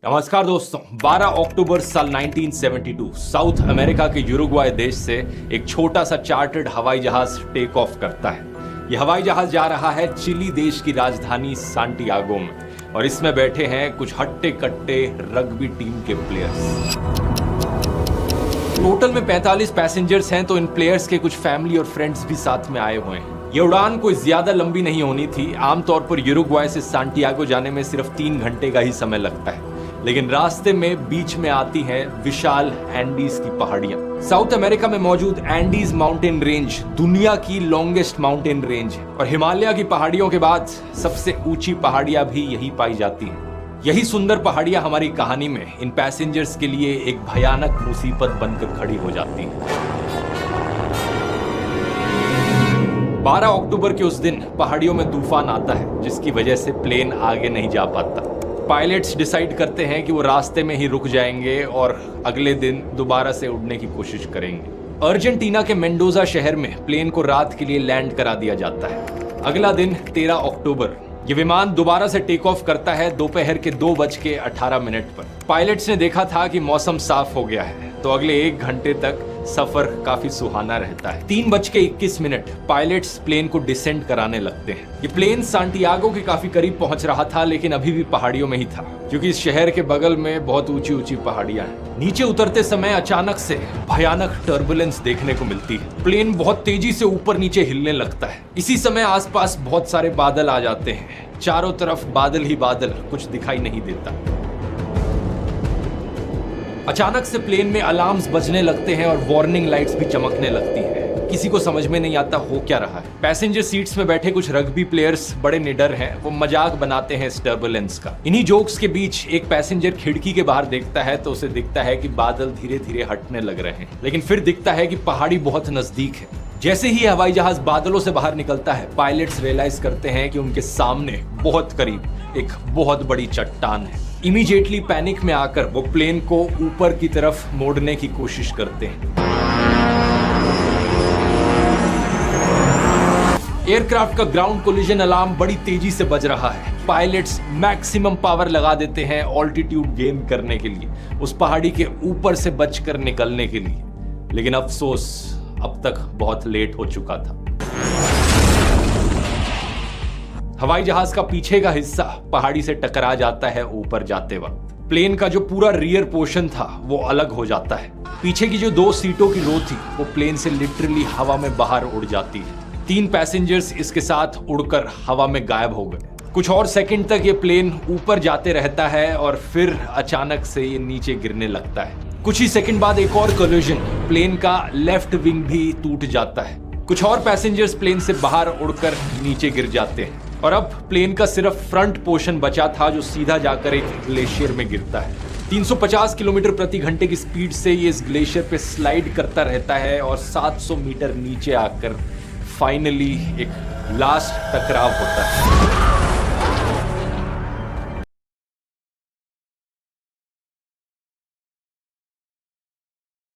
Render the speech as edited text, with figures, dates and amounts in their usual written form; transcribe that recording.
नमस्कार दोस्तों, 12 अक्टूबर साल 1972 साउथ अमेरिका के यूरुग्वाय देश से एक छोटा सा चार्टर्ड हवाई जहाज टेक ऑफ करता है। यह हवाई जहाज जा रहा है चिली देश की राजधानी सांटियागो में और इसमें बैठे हैं कुछ हट्टे कट्टे रग्बी टीम के प्लेयर्स। टोटल में 45 पैसेंजर्स हैं, तो इन प्लेयर्स के कुछ फैमिली और फ्रेंड्स भी साथ में आए हुए हैं। ये उड़ान कोई ज्यादा लंबी नहीं होनी थी। आमतौर पर यूरुग्वाय से सांटियागो जाने में सिर्फ 3 घंटे का ही समय लगता है, लेकिन रास्ते में बीच में आती हैं विशाल एंडीज की पहाड़ियां। साउथ अमेरिका में मौजूद एंडीज माउंटेन रेंज दुनिया की लॉन्गेस्ट माउंटेन रेंज है और हिमालय की पहाड़ियों के बाद सबसे ऊंची पहाड़ियां भी यही पाई जाती हैं। यही सुंदर पहाड़ियां हमारी कहानी में इन पैसेंजर्स के लिए एक भयानक मुसीबत बनकर खड़ी हो जाती हैं। 12 अक्टूबर के उस दिन पहाड़ियों में तूफान आता है, जिसकी वजह से प्लेन आगे नहीं जा पाता। पायलट्स डिसाइड करते हैं कि वो रास्ते में ही रुक जाएंगे और अगले दिन दोबारा से उड़ने की कोशिश करेंगे। अर्जेंटीना के मेंडोजा शहर में प्लेन को रात के लिए लैंड करा दिया जाता है। अगला दिन 13 अक्टूबर ये विमान दोबारा से टेक ऑफ करता है दोपहर के 2:18 पर। पायलट्स ने देखा था कि मौसम साफ हो गया है, तो अगले 1 घंटे तक सफर काफी सुहाना रहता है। 3:21 पायलट्स प्लेन को डिसेंड कराने लगते हैं। ये प्लेन सांटियागो के काफी करीब पहुंच रहा था, लेकिन अभी भी पहाड़ियों में ही था, क्योंकि इस शहर के बगल में बहुत ऊंची ऊंची पहाड़ियां हैं। नीचे उतरते समय अचानक से भयानक टर्बुलेंस देखने को मिलती है। प्लेन बहुत तेजी से ऊपर नीचे हिलने लगता है। इसी समय आसपास बहुत सारे बादल आ जाते हैं। चारों तरफ बादल ही बादल, कुछ दिखाई नहीं देता। अचानक से प्लेन में अलार्म्स बजने लगते हैं और वार्निंग लाइट्स भी चमकने लगती हैं। किसी को समझ में नहीं आता हो क्या रहा है। पैसेंजर सीट्स में बैठे कुछ रग्बी प्लेयर्स बड़े निडर हैं। वो मजाक बनाते हैं इस टर्बुलेंस का। इन्हीं जोक्स के बीच एक पैसेंजर खिड़की के बाहर देखता है, तो उसे दिखता है कि बादल धीरे धीरे हटने लग रहे हैं, लेकिन फिर दिखता है कि पहाड़ी बहुत नजदीक है। जैसे ही हवाई जहाज बादलों से बाहर निकलता है, पायलट्स रियलाइज करते हैं कि उनके सामने बहुत करीब एक बहुत बड़ी चट्टान है। इमीडिएटली पैनिक में आकर वो प्लेन को ऊपर की तरफ मोड़ने की कोशिश करते हैं। एयरक्राफ्ट का ग्राउंड कोलिजन अलार्म बड़ी तेजी से बज रहा है। पायलट्स मैक्सिमम पावर लगा देते हैं ऑल्टीट्यूड गेन करने के लिए, उस पहाड़ी के ऊपर से बचकर निकलने के लिए, लेकिन अफसोस अब तक बहुत लेट हो चुका था। हवाई जहाज का पीछे का हिस्सा पहाड़ी से टकरा जाता है ऊपर जाते वक्त। प्लेन का जो पूरा रियर पोर्शन था वो अलग हो जाता है। पीछे की जो 2 सीटों की रो थी वो प्लेन से लिटरली हवा में बाहर उड़ जाती है। 3 पैसेंजर्स इसके साथ उड़कर हवा में गायब हो गए। कुछ और सेकंड तक ये प्लेन ऊपर जाते रहता है और फिर अचानक से ये नीचे गिरने लगता है। कुछ ही सेकंड बाद एक और कोलिजन, प्लेन का लेफ्ट विंग भी टूट जाता है। कुछ और पैसेंजर्स प्लेन से बाहर उड़कर नीचे गिर जाते हैं और अब प्लेन का सिर्फ फ्रंट पोर्शन बचा था, जो सीधा जाकर एक ग्लेशियर में गिरता है। 350 किलोमीटर प्रति घंटे की स्पीड से ये इस ग्लेशियर पे स्लाइड करता रहता है और 700 मीटर नीचे आकर फाइनली एक लास्ट टकराव होता है।